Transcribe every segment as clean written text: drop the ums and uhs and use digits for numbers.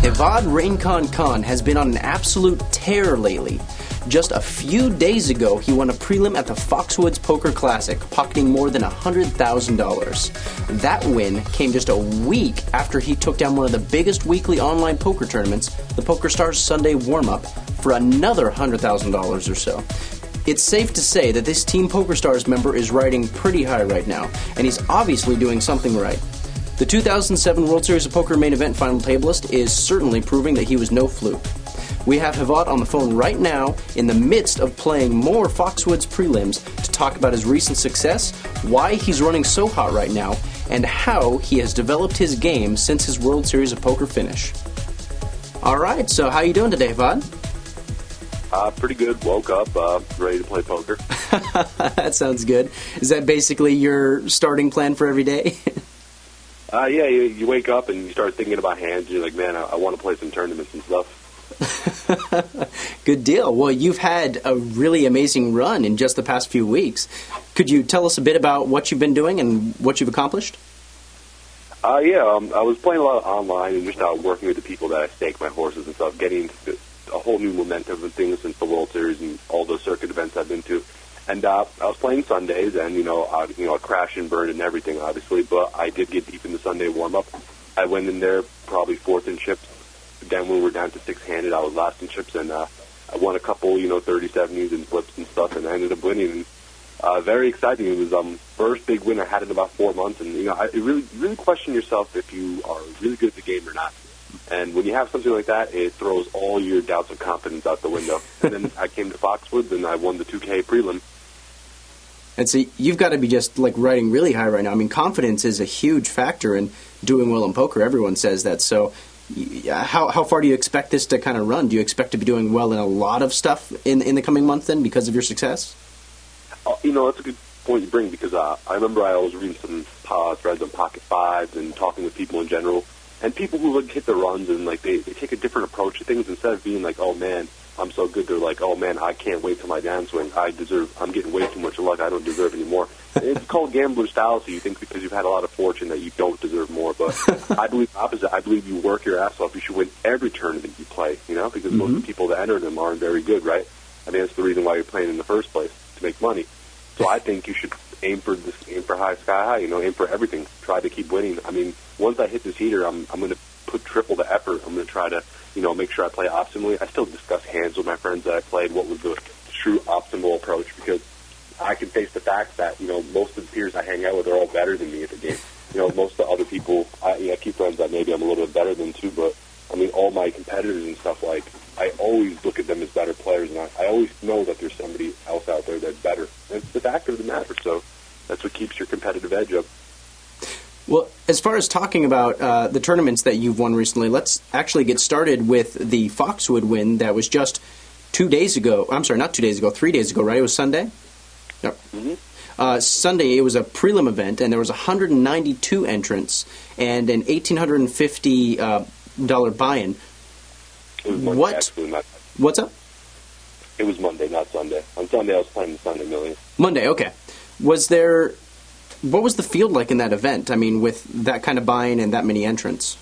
Hevad Khan has been on an absolute tear lately. Just a few days ago, he won a prelim at the Foxwoods Poker Classic, pocketing more than $100,000. That win came just a week after he took down one of the biggest weekly online poker tournaments, the Pokerstars Sunday Warm-Up, for another $100,000 or so. It's safe to say that this Team Pokerstars member is riding pretty high right now, and he's obviously doing something right. The 2007 World Series of Poker main event final tableist is certainly proving that he was no fluke. We have Hevad on the phone right now in the midst of playing more Foxwoods prelims to talk about his recent success, why he's running so hot right now, and how he has developed his game since his World Series of Poker finish. Alright, so how you doing today, Hevad? Pretty good. Woke up, ready to play poker. That sounds good. Is that basically your starting plan for every day? Yeah, you wake up and you start thinking about hands, and you're like, man, I want to play some tournaments and stuff. Good deal. Well, you've had a really amazing run in just the past few weeks. Could you tell us a bit about what you've been doing and what you've accomplished? I was playing a lot online and just working with the people that I stake my horses and stuff, getting a whole new momentum and things since the World Series and all those circuit events I've been to. And I was playing Sundays, and I crashed and burned and everything, obviously. But I did get deep in the Sunday warm up. I went in there probably fourth in chips. Then when we were down to six-handed, I was last in chips, and I won a couple, 30-70s and flips and stuff, and I ended up winning. And, very exciting. It was first big win I had in about 4 months, and you really question yourself if you are really good at the game or not. And when you have something like that, it throws all your doubts of confidence out the window. And then I came to Foxwoods, and I won the 2K prelim. And so you've got to be just like riding really high right now. I mean, confidence is a huge factor in doing well in poker. Everyone says that. So how far do you expect this to kind of run? Do you expect to be doing well in a lot of stuff in the coming month then because of your success? That's a good point you bring, because I remember I was reading some threads on Pocket Fives and talking with people in general. And people who hit the runs and they take a different approach to things. Instead of being like, oh man, I'm so good, they're like, oh man, I can't wait till my downswing. I'm getting way too much luck. I don't deserve any more. It's called gambler's fallacy. You think because you've had a lot of fortune that you don't deserve more. But I believe the opposite. I believe you work your ass off. You should win every tournament you play, because most of the people that enter them aren't very good, right? I mean, that's the reason why you're playing in the first place, to make money. So I think you should aim for high, sky high, aim for everything. Try to keep winning. I mean, once I hit this heater, I'm going to put triple the effort. I'm going to try to, make sure I play optimally. I still discuss hands with my friends that I played, what was the true optimal approach, because I can face the fact that, most of the peers I hang out with are all better than me at the game. Most of the other people, I keep friends that maybe I'm a little bit better than too, but, I mean, all my competitors and stuff, I always look at them as better players, and I always know that there's somebody else out there that's better. And it's the fact of the matter, so that's what keeps your competitive edge up. Well, as far as talking about the tournaments that you've won recently, let's actually get started with the Foxwood win that was just 2 days ago. I'm sorry, not 2 days ago, 3 days ago, right? It was Sunday? Yep. Mm-hmm. Sunday, it was a prelim event, and there was 192 entrants and an $1,850 buy-in. It was Monday, actually, not. What's up? It was Monday, not Sunday. On Sunday, I was playing the Sunday Million. Monday, okay. What was the field like in that event? I mean, with that kind of buy-in and that many entrants?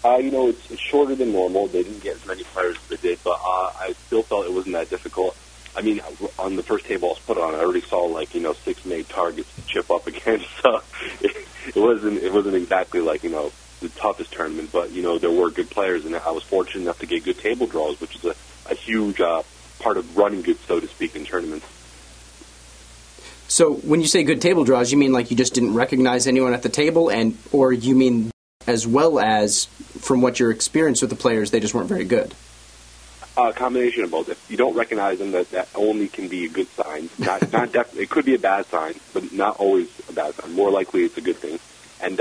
It's shorter than normal. They didn't get as many players as they did, but I still felt it wasn't that difficult. I mean, on the first table I was put on, I already saw 6 made targets to chip up against. So it wasn't exactly the toughest tournament, but there were good players, and I was fortunate enough to get good table draws, which is a huge part of running good, so to speak, in tournaments. So when you say good table draws, you mean you just didn't recognize anyone at the table, or you mean as well as from what your experience with the players, they just weren't very good? A combination of both. If you don't recognize them, that only can be a good sign. Not it could be a bad sign, but not always a bad sign. More likely, it's a good thing. And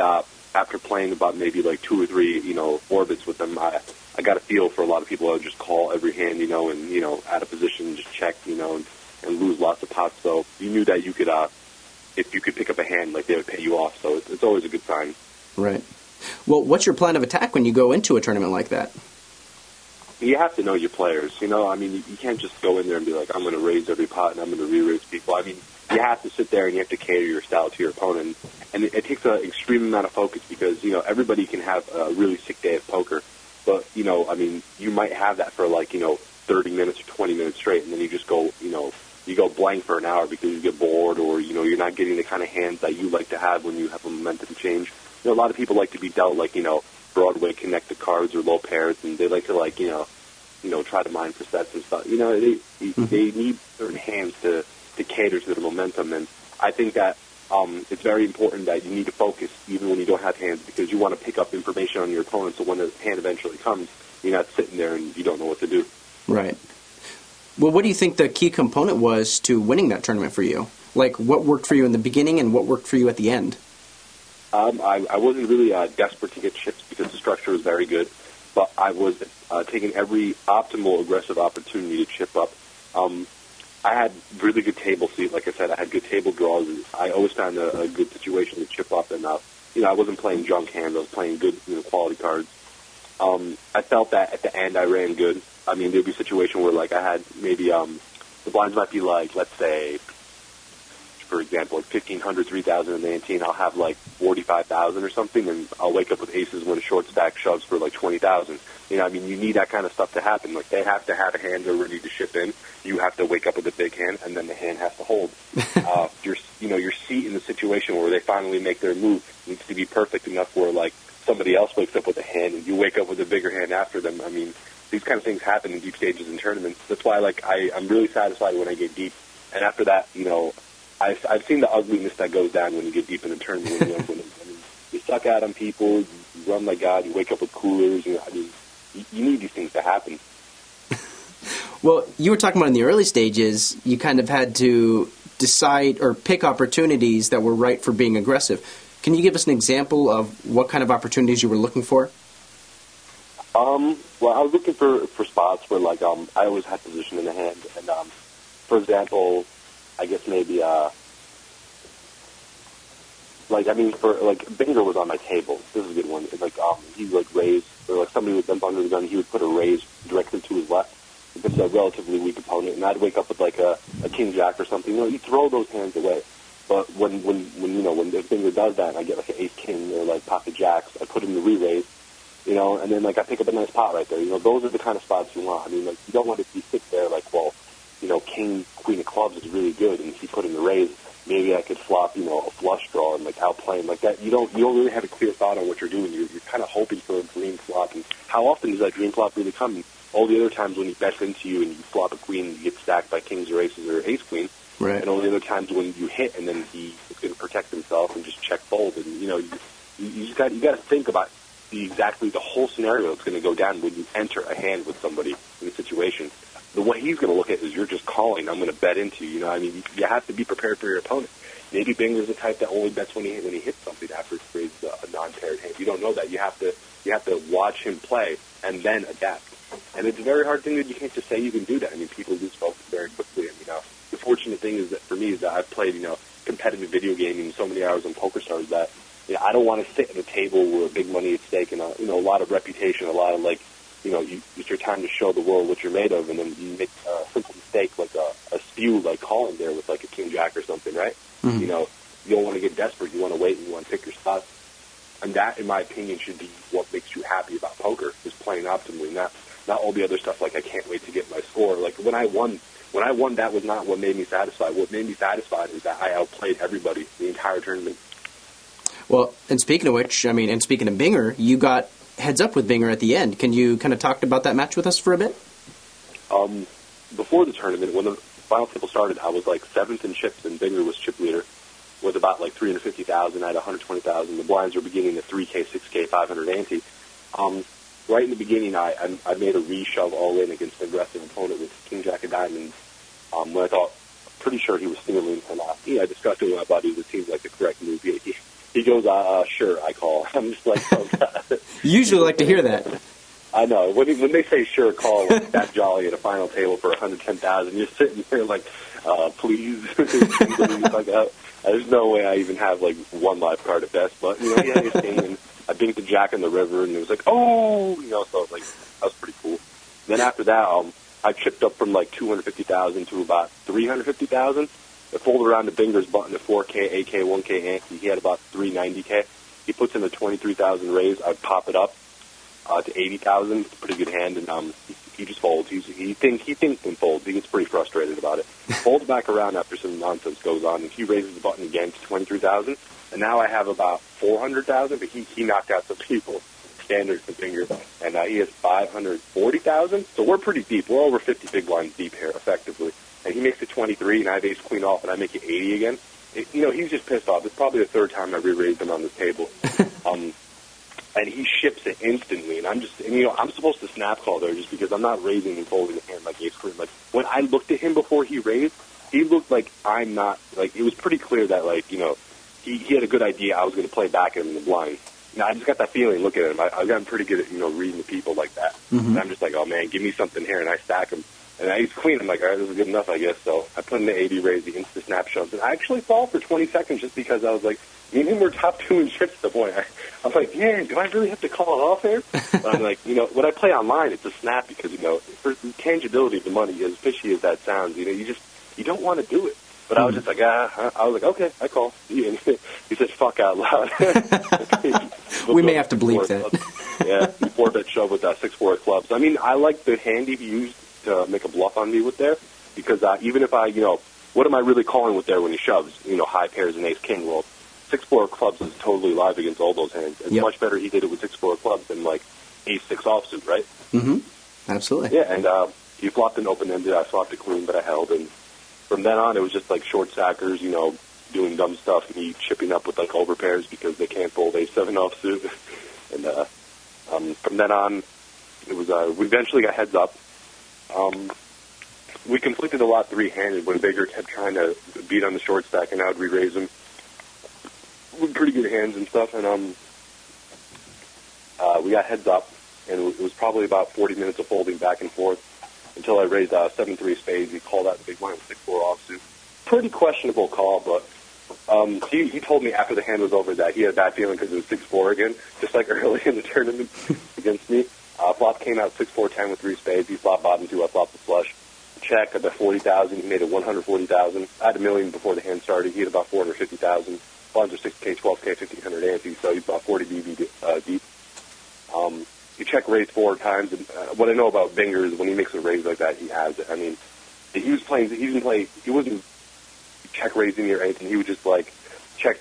after playing about maybe 2 or 3, orbits with them, I got a feel for a lot of people that would just call every hand, and out of position, just check, and lose lots of pots. So you knew that you could, if you could pick up a hand, they would pay you off. So it's always a good sign. Right. Well, what's your plan of attack when you go into a tournament like that? You have to know your players. I mean, you can't just go in there and be like, I'm going to raise every pot and I'm going to re-raise people. I mean, you have to sit there and you have to cater your style to your opponent. And it takes an extreme amount of focus because, everybody can have a really sick day of poker. But, you might have that for 30 minutes or 20 minutes straight, and then you just go, you go blank for an hour because you get bored or, you're not getting the kind of hands that you like to have when you have a momentum change. A lot of people like to be dealt Broadway connected cards or low pairs, and they like to try to mine for sets and stuff. They need certain hands to cater to the momentum, and I think that it's very important that you need to focus even when you don't have hands because you want to pick up information on your opponent so when the hand eventually comes, you're not sitting there and you don't know what to do. Right. Well, what do you think the key component was to winning that tournament for you? Like, what worked for you in the beginning and what worked for you at the end? I wasn't really desperate to get chips because the structure was very good, but I was taking every optimal aggressive opportunity to chip up. I had really good table seat. Like I said, I had good table draws. I always found a good situation to chip up, and I wasn't playing junk hands. I was playing good quality cards. I felt that at the end I ran good. There'd be a situation where I had maybe the blinds might be let's say, for example, 1,500, 3,000 in the ante, and I'll have 45,000 or something, and I'll wake up with aces when a short stack shoves for 20,000. You need that kind of stuff to happen. They have to have a hand they're ready to ship in. You have to wake up with a big hand, and then the hand has to hold. Your seat in the situation where they finally make their move needs to be perfect enough where somebody else wakes up with a hand and you wake up with a bigger hand after them. These kind of things happen in deep stages and tournaments. That's why I'm really satisfied when I get deep, and after that, I've seen the ugliness that goes down when you get deep in the tournament. When you suck out on people, you run like God, you wake up with coolers. You need these things to happen. Well, you were talking about in the early stages, you kind of had to decide or pick opportunities that were right for being aggressive. Can you give us an example of what kind of opportunities you were looking for? Well, I was looking for spots where I always had position in the hand, and for example, I guess maybe Binger was on my table. This is a good one. He raised, or somebody would dump under the gun. He would put a raise directly to his left against a relatively weak opponent, and I'd wake up with a king jack or something. You throw those hands away. But when the Binger does that, and I get an ace king or pocket jacks, I put him in the re-raise, and then I pick up a nice pot right there. Those are the kind of spots you want. You don't want to be sit there king, queen of clubs is really good, and if he put in the raise, maybe I could flop, a flush draw and outplay him like that. You don't really have a clear thought on what you're doing. You're kind of hoping for a dream flop, and how often does that dream flop really come? And all the other times when he bets into you and you flop a queen, you get stacked by kings or aces or ace queen. Right. And all the other times when you hit and then he is going to protect himself and just check fold. And you got to think about exactly the whole scenario that's going to go down when you enter a hand with somebody in a situation. The way he's going to look at it is you're just calling. I'm going to bet into you. You have to be prepared for your opponent. Maybe Binger's the type that only bets when he hits something after it's raised a non-paired hand. You don't know that. You have to watch him play and then adapt. And it's a very hard thing that you can't just say you can do that. People lose focus very quickly. The fortunate thing is that for me is that I've played competitive video gaming so many hours on Pokerstars that I don't want to sit at a table with big money at stake and a lot of reputation, a lot of it's your time to show the world what you're made of, and then you make a simple mistake a spew calling there with a king jack or something, right? Mm-hmm. You don't want to get desperate. You want to wait and you want to pick your spots, and that, in my opinion, should be what makes you happy about poker is playing optimally, not all the other stuff I can't wait to get my score. When I won, that was not what made me satisfied. What made me satisfied is that I outplayed everybody the entire tournament. Well, and speaking of which, and speaking of Binger, you got heads up with Binger at the end. Can you kind of talk about that match with us for a bit? Before the tournament, when the final table started, I was 7th in chips, and Binger was chip leader with about 350,000. I had 120,000. The blinds were beginning at 3K, 6K, 500 ante. Right in the beginning, I made a re-shove all in against an aggressive opponent with king jack of diamonds. When I thought, pretty sure he was stealing, and I discussed it with my buddies. It seemed like the correct move. He goes, sure, I call. I'm just oh, God. You usually like to hear that. I know. When they say sure, call that jolly at a final table for 110,000, you're sitting there please. There's no way I even have one live card at best. But he had his thing, and I binked the jack in the river, and it was oh, so that was pretty cool. Then after that, I chipped up from 250,000 to about 350,000. I folded around the Binger's button at 4K, 8K, 1K ante. He had about 390K. He puts in a 23,000 raise. I'd pop it up to 80,000. It's a pretty good hand, and he just folds. He thinks and folds. He gets pretty frustrated about it. Folds back around after some nonsense goes on, and he raises the button again to 23,000. And now I have about 400,000, but he knocked out some people, standards and Finger, and he has 540,000. So we're pretty deep. We're over 50 big blinds deep here, effectively. And he makes it 23, and I have ace queen off, and I make it 80 again. He's just pissed off. It's probably the third time I re-raised him on this table. And he ships it instantly, and I'm supposed to snap call there just because I'm not raising and folding the hand like ace queen. Like, when I looked at him before he raised, he looked like I'm not, like, it was pretty clear that, like, he had a good idea I was going to play back in the blind. I just got that feeling looking at him. I've gotten pretty good at, reading the people like that. Mm-hmm. And I'm just like, oh, man, give me something here, and I stack him. And I ace queen. I'm like, all right, this is good enough, I guess. So I put in the 80 raise, the insta snap shoves, and I actually fall for 20 seconds just because I was like, me and him were top 2 in chips at the point. I was like, man, do I really have to call it off here? But I'm like, when I play online, it's a snap because, for the tangibility of the money, as fishy as that sounds, you don't want to do it. But I was just like, I was like, okay, I call. He said, fuck out loud. We may have to bleep that. Yeah, 4-bet shove with 6-4 clubs. I mean, I like the hand he used to make a bluff on me with there, because even if what am I really calling with there when he shoves, high pairs and ace-king? Well, 6-4 clubs is totally live against all those hands. It's much better he did it with 6-4 clubs than, like, ace-6 offsuit, right? Mm-hmm. Absolutely. Yeah, and he flopped an open-ended. I flopped a queen, but I held, and from then on, it was just, like, short stackers, doing dumb stuff, me chipping up with, like, overpairs because they can't fold ace-7 offsuit. And from then on, it was we eventually got heads up. We conflicted a lot three-handed when Baker kept trying to beat on the short stack, and I would re-raise him with pretty good hands and stuff. And we got heads up, and it was probably about 40 minutes of folding back and forth until I raised 7-3 spades. He called out the big blind with 6-4 offsuit. Pretty questionable call, but he told me after the hand was over that he had a bad feeling because it was 6-4 again, just like early in the tournament against me. Flop came out 6-4-10 with 3 spades. He flopped bottom 2. I flopped the flush. Check at the 40,000. He made it 140,000. I had $1 million before the hand started. He had about 450,000. Bonds are 6K, 12K, 1,500 ante, so he's about 40 BB deep. He check raised 4 times. And what I know about Binger is when he makes a raise like that, he has it. I mean, he wasn't check raising or anything. He would just like check,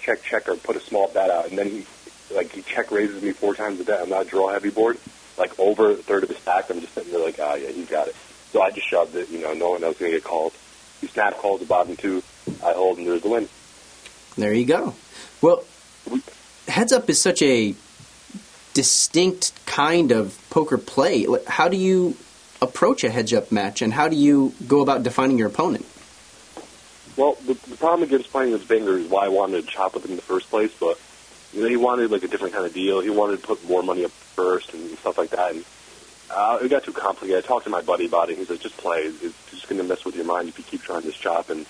or put a small bet out, and then he check raises me 4 times a bet. I'm not a draw heavy board. Like over a third of his stack, I'm just sitting there like, yeah, he's got it. So I just shoved it, knowing I was going to get called. He snap calls the bottom 2. I hold, and there's the win. There you go. Well, heads up is such a distinct kind of poker play. How do you approach a heads up match, and how do you go about defining your opponent? Well, the problem against playing with Binger is why I wanted to chop with him in the first place, but he wanted like a different kind of deal. He wanted to put more money up first and stuff like that. And it got too complicated. I talked to my buddy about it. He said, just play. It's just going to mess with your mind if you keep trying this chop. And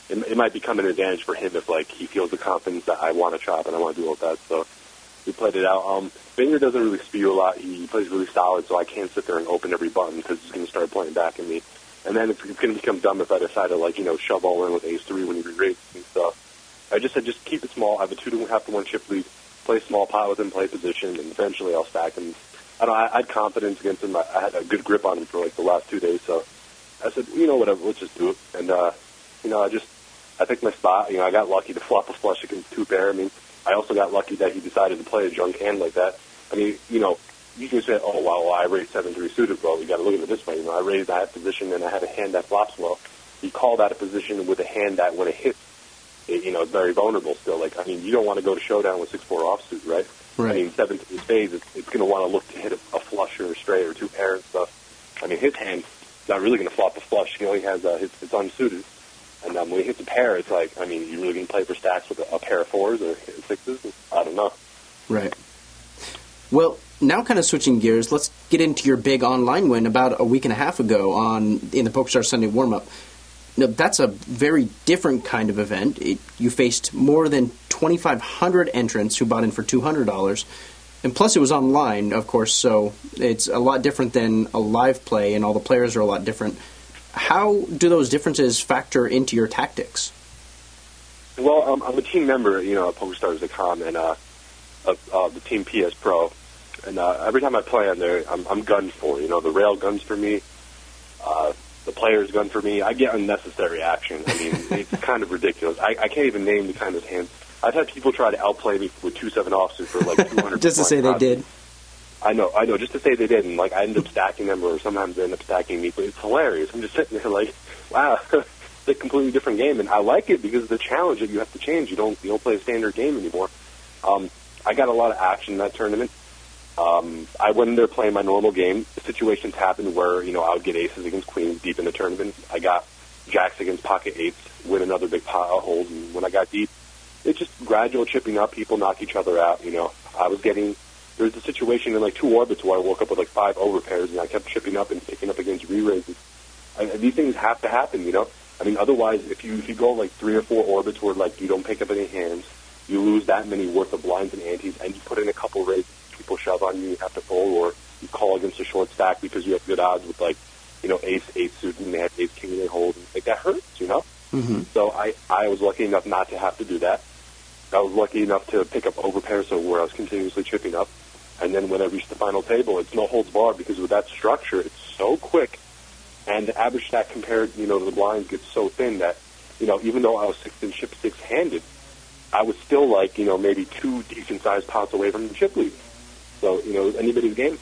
it might become an advantage for him if he feels the confidence that I want to chop and I want to do all that. So we played it out. Binger doesn't really spew a lot. He plays really solid, so I can't sit there and open every button because he's going to start playing back at me. And then it's going to become dumb if I decide to, shove all in with ace-3 when he re-raises and stuff. I just said, just keep it small. I have a 2-1/2-1 chip lead. Play small pot with him, play position, and eventually I'll stack him. I had confidence against him. I had a good grip on him for the last 2 days. So I said, whatever, let's just do it. And I picked my spot. I got lucky to flop a flush against 2-pair. I mean, I also got lucky that he decided to play a junk hand like that. I mean, you can say, oh, well, I raised 7-3 suited. Well, you got to look at it this way. I raised that position and I had a hand that flops well. He called out a position with a hand that when it hits, it's very vulnerable still. You don't want to go to showdown with 6-4 offsuit, right? Right. I mean, 7 spades, it's going to want to look to hit a flush or a straight or 2-pair and stuff. I mean, his hand's not really going to flop a flush. He only has it's unsuited. And when he hits a pair, it's like, I mean, you really going to play for stacks with a pair of 4s or 6s? I don't know. Right. Well, now kind of switching gears, let's get into your big online win about a week and a half ago in the Pokerstars Sunday warm-up. Now, that's a very different kind of event. You faced more than 2,500 entrants who bought in for $200. And plus it was online, of course, so it's a lot different than a live play, and all the players are a lot different. How do those differences factor into your tactics? Well, I'm a team member, at Pokerstars.com and the Team PS Pro. And every time I play on there, I'm gunned for. The rail guns for me, the players gun for me. I get unnecessary action. I mean, it's kind of ridiculous. I can't even name the kind of hands. I've had people try to outplay me with 2-7 offsuit for like 200. Just to say they did. I know, just to say they did, and like I end up stacking them, or sometimes they end up stacking me. But it's hilarious. I'm just sitting there like, wow, it's a completely different game, and I like it because of the challenge that you have to change. You don't play a standard game anymore. I got a lot of action in that tournament. I went in there playing my normal game. Situations happened where, I would get aces against queens deep in the tournament. I got jacks against pocket eights, win another big pile of holds. And when I got deep, it's just gradual chipping up. People knock each other out. There was a situation in like 2 orbits where I woke up with like 5 overpairs, and I kept chipping up and picking up against re-raises. And these things have to happen, I mean, otherwise, if you go like 3 or 4 orbits where like you don't pick up any hands, you lose that many worth of blinds and antes, and you put in a couple raises, people shove on you, you have to fold, or you call against a short stack because you have good odds with like, ace, 8 suit, and they have ace, king, and they hold. And, like, that hurts, Mm-hmm. So I was lucky enough not to have to do that. I was lucky enough to pick up overpairs, so where I was continuously chipping up. And then when I reached the final table, it's no holds barred, because with that structure, it's so quick. And the average stack compared, to the blinds gets so thin that, even though I was 6 handed, I was still like, maybe 2 decent-sized pots away from the chip lead. So, it was anybody's game.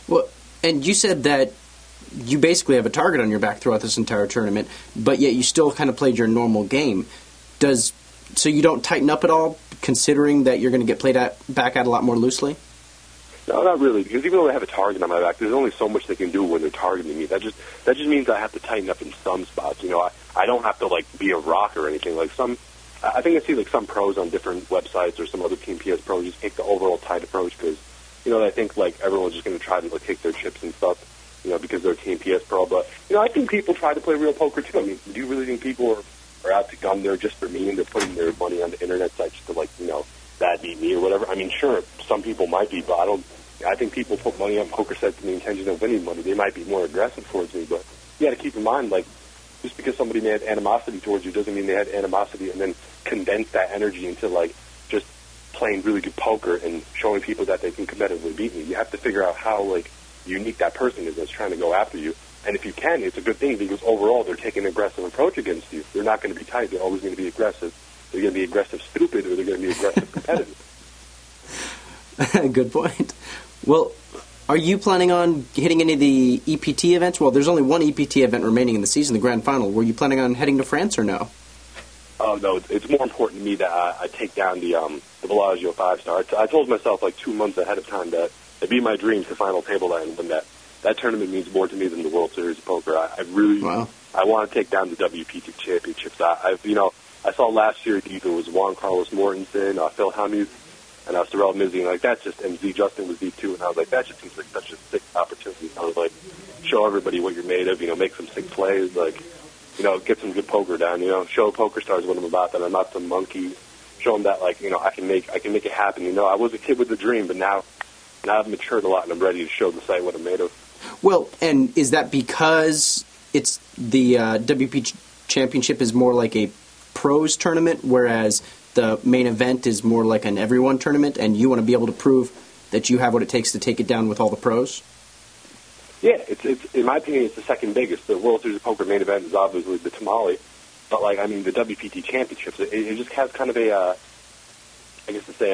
Well, and you said that you basically have a target on your back throughout this entire tournament, but yet you still kind of played your normal game. So you don't tighten up at all, considering that you're going to get played back at a lot more loosely? No, not really, because even though they have a target on my back, there's only so much they can do when they're targeting me. That just means I have to tighten up in some spots. I don't have to like be a rock or anything. Like I think I see like some pros on different websites or some other Team PS pros just take the overall tight approach because I think like everyone's just going to try to like kick their chips and stuff, because they're Team PS Pro. But I think people try to play real poker too. I mean, do you really think people are out to gun there just for me, and they're putting their money on the internet sites to like that beat me or whatever? I mean, sure, some people might be, but I think people put money on poker sets in the intention of winning money. They might be more aggressive towards me, but you got to keep in mind, like, just because somebody may have animosity towards you doesn't mean they had animosity and then condense that energy into, like, just playing really good poker and showing people that they can competitively beat me. You have to figure out how, like, unique that person is that's trying to go after you. And if you can, it's a good thing because overall they're taking an aggressive approach against you. They're not going to be tight. They're always going to be aggressive. They're going to be aggressive stupid, or they're going to be aggressive competitive. Good point. Well, are you planning on hitting any of the EPT events? Well, there's only one EPT event remaining in the season, the Grand Final. Were you planning on heading to France or no? Oh, no. It's more important to me that I take down the Bellagio 5-star. I told myself like 2 months ahead of time that it'd be my dream to final table that and win that. That tournament means more to me than the World Series of Poker. I want to take down the WPT Championships. I saw last year either was Juan Carlos Mortensen, Phil Hellmuth, and Sorrel Mizzi, and like that's just, and Z Justin was Z too, and I was like, that just seems like such a sick opportunity. I was like, show everybody what you're made of, make some sick plays, like, get some good poker down, show Pokerstars what I'm about, that I'm not some monkey. Show them that, like, I can make it happen. I was a kid with a dream, but now I've matured a lot, and I'm ready to show the site what I'm made of. Well, and is that because it's the WPT Championship is more like a pros tournament, whereas the main event is more like an everyone tournament, and you want to be able to prove that you have what it takes to take it down with all the pros? Yeah, it's in my opinion, it's the second biggest. The World Series of Poker main event is obviously the tamale, but like the WPT Championships, it just has kind of a, I guess to say,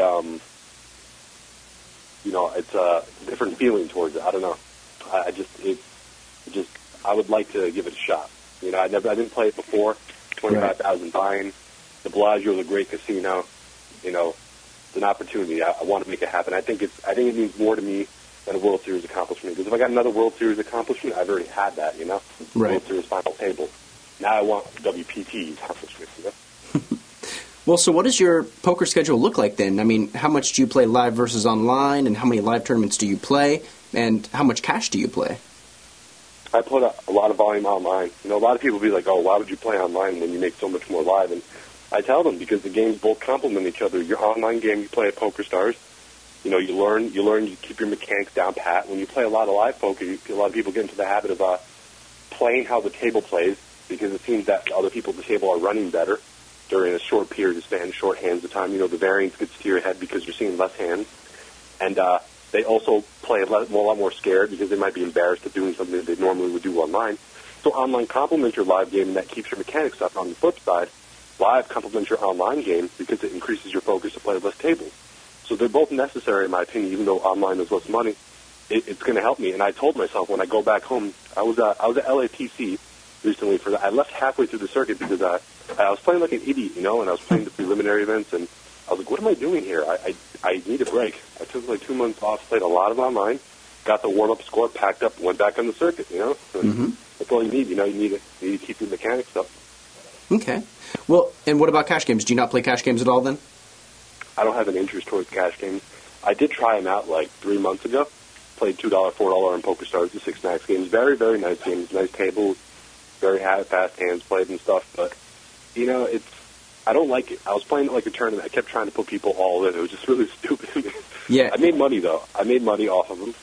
it's a different feeling towards it. I don't know. I would like to give it a shot. I didn't play it before. 25,000 buy-in. The Bellagio is a great casino. It's an opportunity. I want to make it happen. I think it means more to me than a World Series accomplishment. Because if I got another World Series accomplishment, I've already had that. Right. World Series final table. Now I want WPT accomplishment. Well, so what does your poker schedule look like then? I mean, how much do you play live versus online, and how many live tournaments do you play, and how much cash do you play? I put a lot of volume online. A lot of people be like, oh, why would you play online when you make so much more live? And I tell them because the games both complement each other. Your online game, you play at Pokerstars. You learn, you keep your mechanics down pat. When you play a lot of live poker, a lot of people get into the habit of playing how the table plays because it seems that other people at the table are running better during a short period of span, short hands of time. You know, the variance gets to your head because you're seeing less hands. And they also play a lot more scared because they might be embarrassed of doing something that they normally would do online. So online complements your live game, and that keeps your mechanics up. On the flip side, live complements your online game because it increases your focus to play less tables. So they're both necessary, in my opinion, even though online is less money. It's going to help me. And I told myself when I go back home, I was at LAPC recently. I left halfway through the circuit because I was playing like an idiot, you know, and I was playing the preliminary events, and I was like, what am I doing here? I need a break. I took like 2 months off, played a lot of online, got the warm-up score, packed up, went back on the circuit, you know. That's all you need, you know. You need to keep your mechanics up. Okay. Well, and what about cash games? Do you not play cash games at all then? I don't have an interest towards cash games. I did try them out like 3 months ago. Played $2, $4 on Pokerstars, the 6 max games. Very, very nice games. Nice tables, very fast hands played and stuff. But, you know, I don't like it. I was playing it like a tournament. I kept trying to put people all in. It was just really stupid. Yeah. I made money, though. I made money off of them.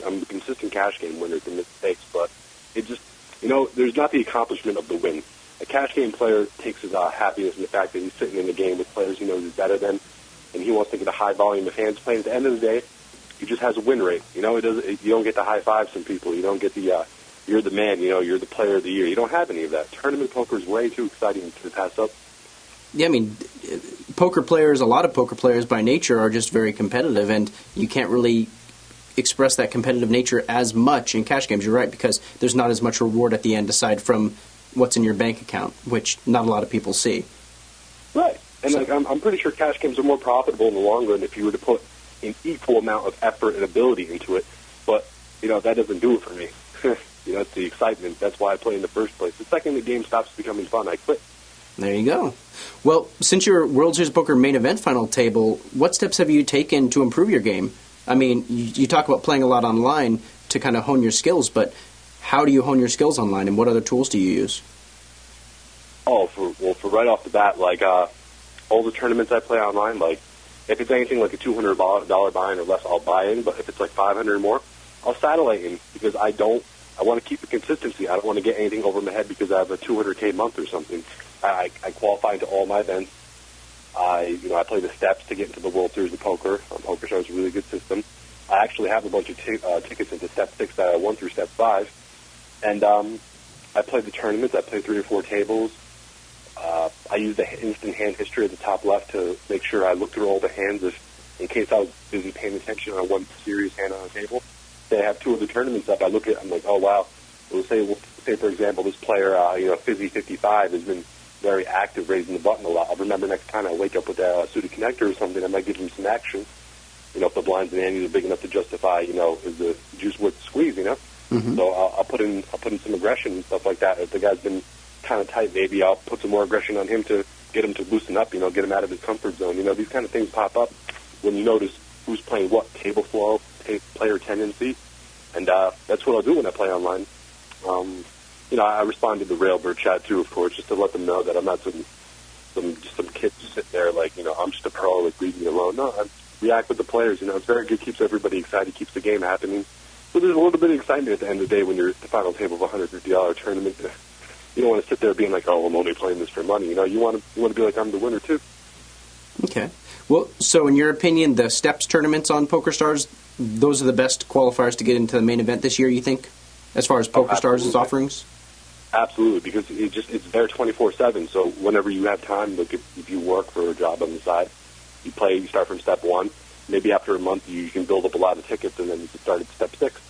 I'm a consistent cash game winner to mistakes, but it just, you know, there's not the accomplishment of the win. A cash game player takes his happiness in the fact that he's sitting in a game with players he knows he's better than, and he wants to get a high volume of hands played. At the end of the day, he just has a win rate. You know, you don't get the high fives from people. You don't get the you're the man. You know, you're the player of the year. You don't have any of that. Tournament poker is way too exciting to pass up. Yeah, I mean, a lot of poker players by nature are just very competitive, and you can't really express that competitive nature as much in cash games. You're right, because there's not as much reward at the end aside from what's in your bank account, which not a lot of people see. Right, and so, like I'm pretty sure cash games are more profitable in the long run if you were to put an equal amount of effort and ability into it. But, you know, that doesn't do it for me. You know, it's the excitement. That's why I play in the first place. The second the game stops becoming fun, I quit. There you go. Well, since your World Series of Poker main event final table, what steps have you taken to improve your game? I mean, you talk about playing a lot online to kind of hone your skills, but how do you hone your skills online, and what other tools do you use? Oh, for right off the bat, like all the tournaments I play online, like if it's anything like a $200 buy-in or less, I'll buy in. But if it's like $500 or more, I'll satellite in because I want to keep the consistency. I don't want to get anything over my head because I have a $200K month or something. I qualify into all my events. I play the steps to get into the World Series of Poker. Pokerstars is a really good system. I actually have a bunch of tickets into Step 6 that I won through Step 5. And I play the tournaments. I play 3 or 4 tables. I use the instant hand history at the top left to make sure I look through all the hands in case I was busy paying attention on one serious hand on the table. Say I have 2 of the tournaments up, I'm like, oh, wow. We'll say, for example, this player, Fizzy 55 has been very active, raising the button a lot. I'll remember next time I wake up with a suited connector or something, I might give him some action. You know, if the blinds and antes are big enough to justify, is the juice worth the squeeze, you know? Mm-hmm. So I'll put in some aggression and stuff like that. If the guy's been kind of tight, maybe I'll put some more aggression on him to get him to loosen up, get him out of his comfort zone. These kind of things pop up when you notice who's playing what, table flow, player tendency, and that's what I'll do when I play online. I respond to the Railbird chat too, of course, just to let them know that I'm not some kid just sitting there like, I'm just a pro, like, leave me alone. No, I react with the players. It's very good, keeps everybody excited, keeps the game happening. So there's a little bit of excitement at the end of the day when you're at the final table of a $150 tournament. You don't want to sit there being like, oh, I'm only playing this for money. You want to be like, I'm the winner too. Okay. Well, so in your opinion, the Steps tournaments on PokerStars, those are the best qualifiers to get into the main event this year, you think, as far as PokerStars' offerings? Absolutely, because it's there 24/7. So whenever you have time, like if you work for a job on the side, you start from step 1. Maybe after a month, you can build up a lot of tickets, and then you can start at step 6.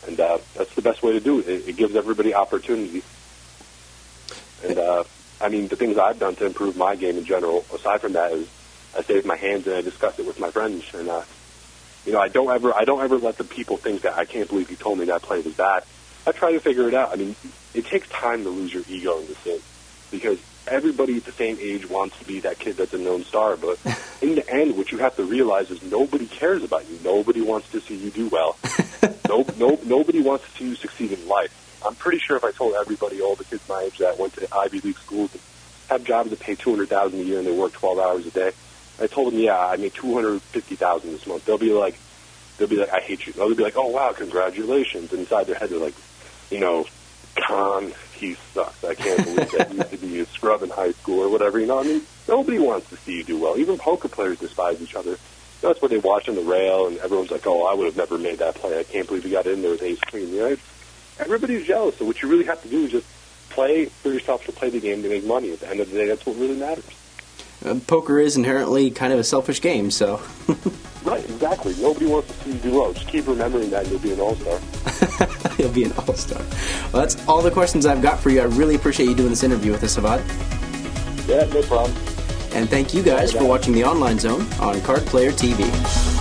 And that's the best way to do it. It gives everybody opportunity. And the things I've done to improve my game in general, aside from that, is I save my hands and I discuss it with my friends. And I don't ever let the people think that I can't believe you told me that play was bad. I try to figure it out. It takes time to lose your ego in this thing, because everybody at the same age wants to be that kid that's a known star. But in the end, what you have to realize is nobody cares about you. Nobody wants to see you do well. Nobody wants to see you succeed in life. I'm pretty sure if I told everybody, all the kids my age that went to Ivy League schools and have jobs that pay $200,000 a year and they work 12 hours a day, I told them, yeah, I made $250,000 this month. They'll be like, I hate you. They'll be like, oh wow, congratulations. And inside their head, they're like, Khan, he sucks. I can't believe that he used to be a scrub in high school or whatever. You know, I mean, nobody wants to see you do well. Even poker players despise each other. That's what they watch on the rail, and everyone's like, oh, I would have never made that play. I can't believe he got in there with ace queen. You know, everybody's jealous. So what you really have to do is just play for yourself to play the game to make money. At the end of the day, that's what really matters. Poker is inherently kind of a selfish game, so... Right, exactly. Nobody wants to see you do well. Just keep remembering that and you'll be an all-star. You'll be an all-star. Well, that's all the questions I've got for you. I really appreciate you doing this interview with us, Hevad. Yeah, no problem. And thank you guys for watching The Online Zone on Card Player TV.